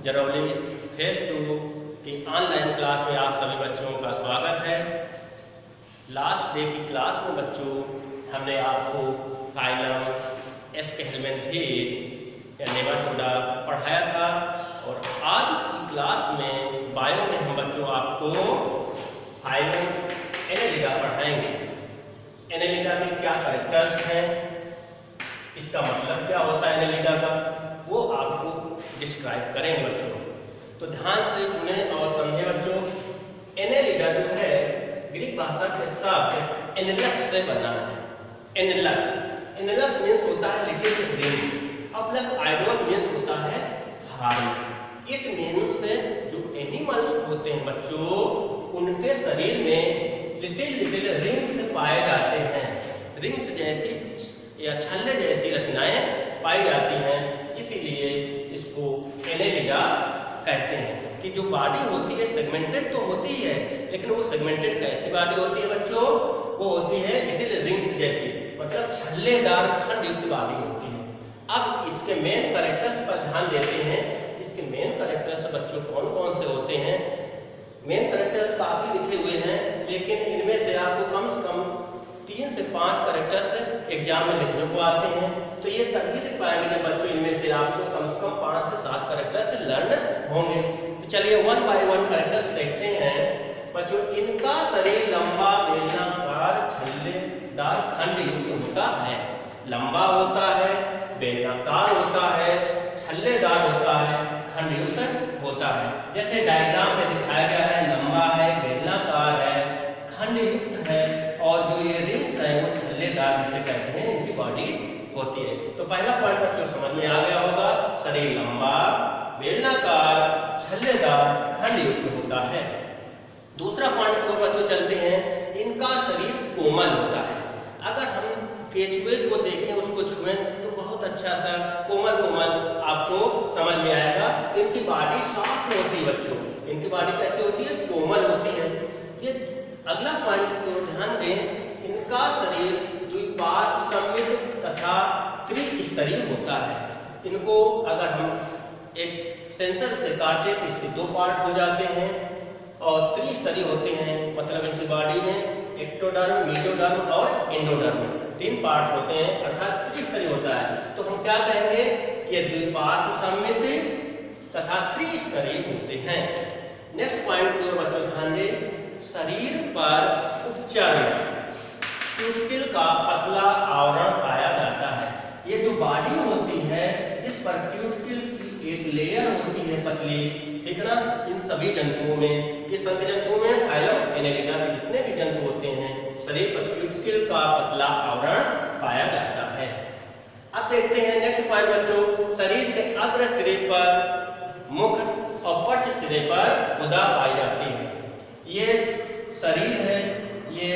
Jarauli phase 2 की online class में आप सभी बच्चों का स्वागत है। लास्ट डे की क्लास में बच्चों हमने आपको फाइलम एस्केहेलमिन्थेर या नेमाटोडा पढ़ाया था और आज की क्लास में बायो में हम बच्चों आपको फाइलम एनेलिडा पढ़ाएंगे। एनेलिडा के क्या कैरेक्टर्स हैं, इसका मतलब क्या होता है एनेलिडा का, वो आपको डिस्क्राइब करेंगे बच्चों। तो ध्यान से सुने और समझे बच्चों। एनेलिडा जो है ग्रीक भाषा के शब्द एनेलस से बना है। एनेलस मीन्स होता है लिटिल रिंग्स और प्लस आइडोस मीन्स होता है फार्म। इट मीन्स जो एनिमल्स होते हैं बच्चों उनके शरीर में लिटिल रिंग्स पाए जाते हैं। रिंग्स जैसी या छल्ले जैसी रचनाएं पाई जाती हैं, इसीलिए इसको एनेलिडा कहते हैं। कि जो बॉडी होती है सेगमेंटेड तो होती है, लेकिन वो सेगमेंटेड कैसी बॉडी होती है बच्चों, वो होती है लिटिल रिंग्स जैसी, मतलब छल्लेदार खंड युक्त बॉडी होती है। अब इसके मेन कैरेक्टर्स पर ध्यान देते हैं। इसके मेन कैरेक्टर्स बच्चों कौन कौन से होते हैं। मेन कैरेक्टर्स काफी लिखे हुए हैं, लेकिन इनमें से आपको कम से कम 3 से 5 कैरेक्टर्स एग्जाम में लिखने को आते हैं। तो ये तभी लिख पाएंगे जब बच्चों इनमें से आपको कम से कम 5 से 7 कैरेक्टर्स लर्न होंगे। तो चलिए 1 बाय 1 कैरेक्टर्स देखते हैं बच्चों। इनका शरीर लंबा, बेलनाकार, छल्लेदार खंड युक्त होता है। लंबा होता है, बेलनाकार होता है, छल्लेदार होता है, खंड युक्त होता है। जैसे डायग्राम में दिखाया गया है, लंबा है, बेलनाकार है, खंड युक्त है और जो ये रिंग्स है वो छल्लेदार जिसे कहते हैं इनकी बॉडी होती है। तो पहला पॉइंट बच्चों समझ में आ गया होगा, शरीर लंबा, बेलनाकार, छल्लेदार, खंड युक्त होता है। दूसरा पॉइंट को बच्चों चलते हैं, इनका शरीर कोमल होता है। अगर हम केचुए को देखें, उसको छुएं तो बहुत अच्छा सा कोमल आपको समझ में आएगा कि इनकी बॉडी सॉफ्ट होती है बच्चों। इनकी बॉडी कैसी होती है, कोमल होती है। ये अगला पॉइंट को ध्यान दें, इनका शरीर द्विपार्श्व सममित तथा त्रिस्तरीय होता है। इनको अगर हम एक सेंटर से काटे तो इसके 2 पार्ट हो जाते हैं और त्रिस्तरीय होते हैं, मतलब इनकी बॉडी में एक्टोडर्म, मेसोडर्म और एंडोडर्म 3 पार्ट्स होते हैं, अर्थात त्रिस्तरीय होता है। तो हम क्या कहेंगे, ये द्विपार्श्व सममित तथा त्रिस्तरीय होते हैं। नेक्स्ट पॉइंट को बच्चों ध्यान दें, शरीर पर उपचर्य क्यूटिकल का पतला आवरण पाया जाता है। ये जो बॉडी होती है इस पर क्यूटिकल की एक लेयर होती है पतली, ठीक है ना। इन सभी जंतुओं में, किस संघ जंतुओं में, फाइलम एनेलिडा के जितने भी जंतु होते हैं शरीर पर क्यूटिकल का पतला आवरण पाया जाता है। अब देखते हैं नेक्स्ट पॉइंट बच्चों, शरीर के अग्र सिरे पर मुख और पश्च सिरे पर गुदा पाई जाती है। ये शरीर है, ये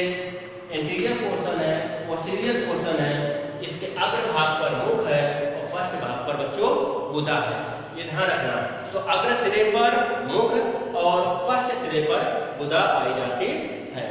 एंटीरियर पोर्शन है, पोस्टीरियर पोर्शन है, इसके अग्र भाग पर मुख है और पश्च भाग पर बच्चों गुदा है। ये ध्यान रखना। तो अग्र सिरे पर मुख और पश्च सिरे पर गुदा पाई जाती है।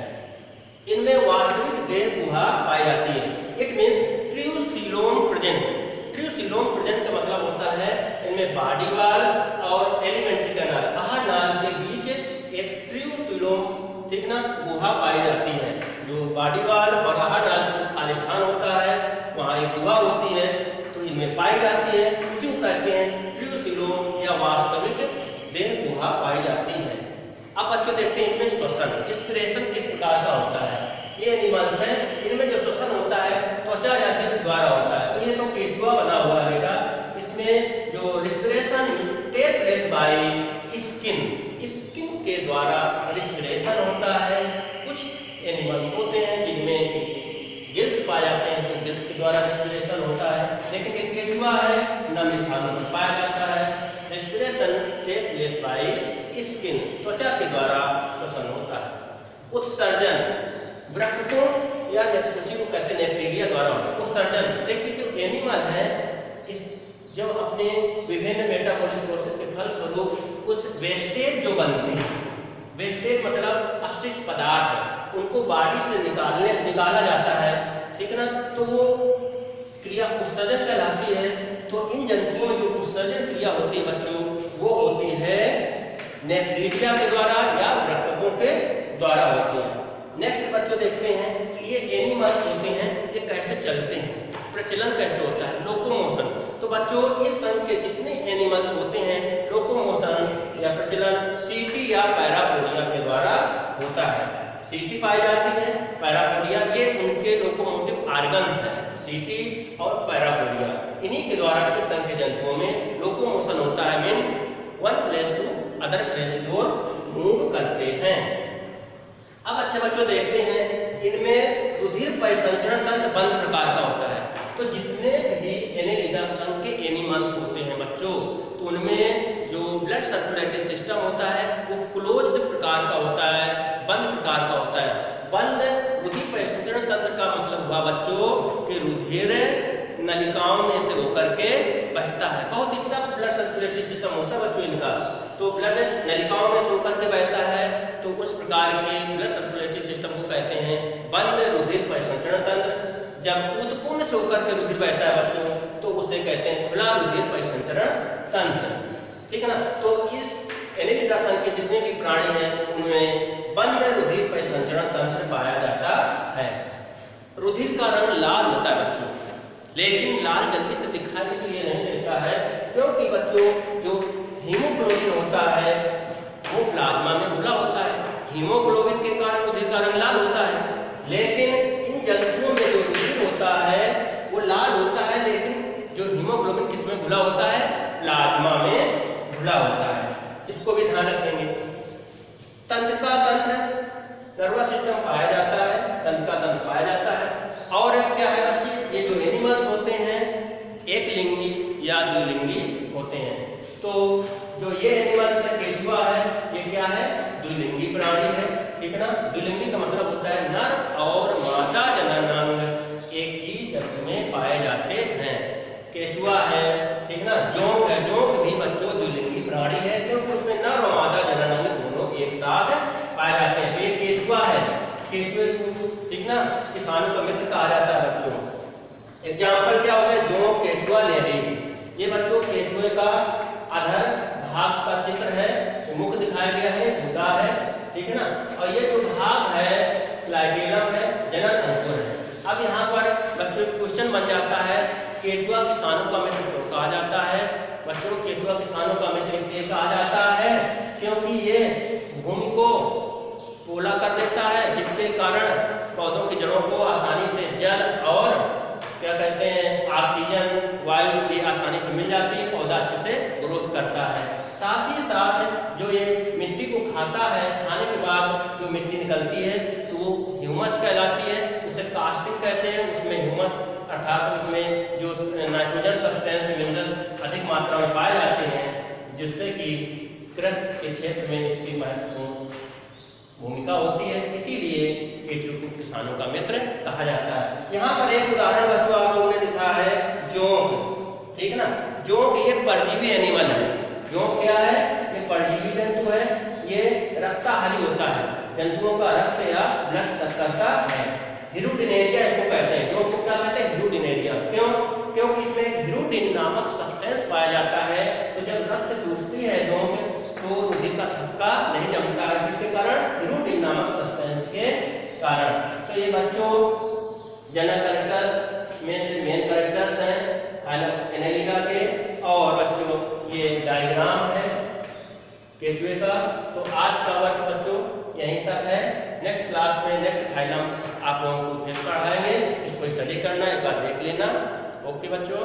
इनमें वास्तविक देह गुहा पाई जाती है। It means ट्रूसिलोम present. ट्रूसिलोम प्रेजेंट का मतलब होता है इनमें बॉडी वाल और एलिमेंट्री कैनाल, आहार नाल के बीच एक ट्रूसिलोम, ठीक ना, गुहा पाई जाती है। जो बॉडी वाल और आहार नाल के बीच खाली स्थान होता है, वहाँ एक गुहा होती है, तो इनमें पाई जाती है। इसी को कहते हैं ट्रूसिलोम या वास्तविक देह गुहा पाई जाती है। अब बच्चों देखते हैं इनमें श्वसन, रेस्पिरेशन किस प्रकार का होता है। ये एनिमल्स है, इनमें जो श्वसन होता है त्वचा या डिस्क द्वारा होता है। तो ये तो केचुआ बना हुआ है बेटा, इसमें जो respiration take place by skin के द्वारा रेस्पिरेशन होता है। कुछ एनिमल्स होते हैं जिनमें गिल्स पाए जाते हैं, तो गिल्स के द्वारा रेस्पिरेशन होता है, लेकिन एक केचुआ है नम स्थानों पर पाया जाता है। Respiration take place by skin, त्वचा के द्वारा श्वसन होता है। उत्सर्जन वृक्कों या उसी को कहते हैं नेफ्रीडिया द्वारा होता है। उत्सर्जन देखिए, जो एनिमल है इस जो अपने विभिन्न मेटाबॉलिक प्रोसेस के फलस्वरूप कुछ वेस्टेज जो बनते हैं, वेस्टेज मतलब अपशिष्ट पदार्थ, उनको बॉडी से निकाला जाता है, ठीक है ना। तो वो क्रिया उत्सर्जन कहलाती है। तो इन जंतुओं में जो उत्सर्जन क्रिया होती है बच्चों, वो होती नेफ्रीडिया के द्वारा या रक्तकों के द्वारा होती है। नेक्स्ट बच्चों देखते हैं ये एनिमल्स होते हैं, ये कैसे चलते हैं, प्रचलन कैसे होता है, लोकोमोशन। तो बच्चों इस संघ के जितने एनिमल्स होते हैं लोकोमोशन या प्रचलन सीटी या पैरापोडिया के द्वारा होता है। सीटी पाई जाती है, पैरापोडिया ये उनके लोकोमोटिव ऑर्गन्स हैं, सीटी और पैरापोडिया, इन्हीं के द्वारा इस संघ के जंतुओं में लोकोमोशन होता है। Mean one place to other place की ओर मूव करते हैं। अब अच्छे बच्चों देखते हैं इनमें रुधिर परिसंचरण तंत्र बंद प्रकार का होता है। तो जितने भी एनेलिडा संघ के एनिमल्स होते हैं बच्चों, तो उनमें जो ब्लड सर्कुलेटरी सिस्टम होता है वो क्लोज्ड प्रकार का होता है, बंद प्रकार का होता है। बंद रुधिर परिसंचरण तंत्र का मतलब हुआ बच्चों कि रुधिर नलिकाओं में से होकर के बहता है। बहुत इतना ब्लड सर्कुलेटरी सिस्टम होता है बच्चों इनका, तो ब्लड नलिकाओं में से होकर के बहता है, तो उस प्रकार के ब्लड सर्कुलेटरी सिस्टम को कहते हैं बंद रुधिर परिसंचरण तंत्र। जब उत्कुंड से होकर के रुधिर बहता है बच्चों तो उसे कहते हैं खुला रुधिर परिसंचरण तंत्र, ठीक है ना। तो इस एनेलिडा संघ के जितने भी प्राणी हैं उनमें बंद रुधिर परिसंचरण तंत्र पाया जाता है। रुधिर का रंग लाल होता है बच्चों, लेकिन लाल जल्दी से दिखाई इसलिए नहीं देता है क्योंकि बच्चों जो हीमोग्लोबिन होता है वो प्लाज्मा में घुला होता है। हीमोग्लोबिन के कारण रुधिर का रंग लाल होता है, लेकिन इन जंतुओं में जो रुधिर होता है वो लाल होता है, लेकिन जो हीमोग्लोबिन किसमें घुला होता है, प्लाज्मा में घुला होता है। इसको भी ध्यान रखेंगे। तंत्र का तंत्र नर्वस सिस्टम पाया जाता है, तंत्र का तंत्र पाया जाता है। और क्या है बच्चे, ये जो एनिमल्स होते हैं एक लिंगी या द्विलिंगी होते हैं। तो जो ये एनिमल्स है केचुआ है, ये क्या है, द्विलिंगी प्राणी है, ठीक है ना। द्विलिंगी का मतलब होता है नर और मादा जननांग एक ही जगह में पाए जाते हैं। केचुआ है, ठीक है ना। जोंक है, जोंक भी बच्चों द्विलिंगी प्राणी है क्योंकि उसमें नर और मादा जननांग दोनों एक साथ पाए जाते हैं। तो ये केचुआ है, केचुए को ठीक ना किसानों का मित्र कहा जाता है बच्चों। एग्जाम्पल क्या हो गया, जोंक, केचुआ, नेरेज। ये बच्चों केचुए का अधर भाग का चित्र है, मुख दिखाया गया है, गुदा है, ठीक है ना। और ये जो भाग है फ्लाइकेलम है, जनन अंकुर है। अब यहाँ पर बच्चों एक क्वेश्चन बन जाता है, केचुआ किसानों का मित्र क्यों कहा जाता है। बच्चों केचुआ किसानों का मित्र इसलिए कहा जाता है क्योंकि ये भूमि को पोला कर देता है, जिसके कारण पौधों की जड़ों को आसानी से जल और क्या कहते हैं ऑक्सीजन वायु भी आसानी से मिल जाती है, पौधा अच्छे से ग्रोथ करता है। साथ ही साथ जो ये मिट्टी को खाता है, खाने के बाद जो मिट्टी निकलती है तो वो ह्यूमस कहलाती है, उसे कास्टिंग कहते हैं। उसमें ह्यूमस अर्थात उसमें जो नाइट्रोजन सब्सटेंस मिनरल्स अधिक मात्रा में पाए जाते हैं, जिससे कि कृषि के क्षेत्र में इसकी महत्वपूर्ण भूमिका होती है। इसीलिए केचुए को किसानों का मित्र कहा जाता है। यहाँ पर एक उदाहरण बच्चों आप लोगों ने लिखा है जोंक, ठीक है ना। जोंक ये परजीवी एनिमल है। जोंक क्या है, ये परजीवी जंतु है, ये रक्ताहारी होता है, जंतुओं का रक्त या ब्लड सक करता है। हिरुडिनेरिया इसको कहते हैं, जोंक को क्या कहते हैं, हिरुडिनेरिया। क्यों, क्योंकि इसमें हिरुडिन नामक सब्सटेंस पाया जाता है। तो जब रक्त चूसती है जोंक तो रुधिर का थक्का नहीं जमता है, किसके कारण, हिरुडिन नामक सब्सटेंस के कारण। तो ये बच्चों जनक कैरेक्टर्स में से मेन कैरेक्टर्स हैं एनेलिडा के। और बच्चों ये डायग्राम है केचुए का। तो आज का वर्क बच्चों यहीं तक है। नेक्स्ट क्लास में नेक्स्ट फाइलम आप लोगों को फिर पढ़ाएंगे, इसको स्टडी करना, एक बार देख लेना। ओके बच्चों।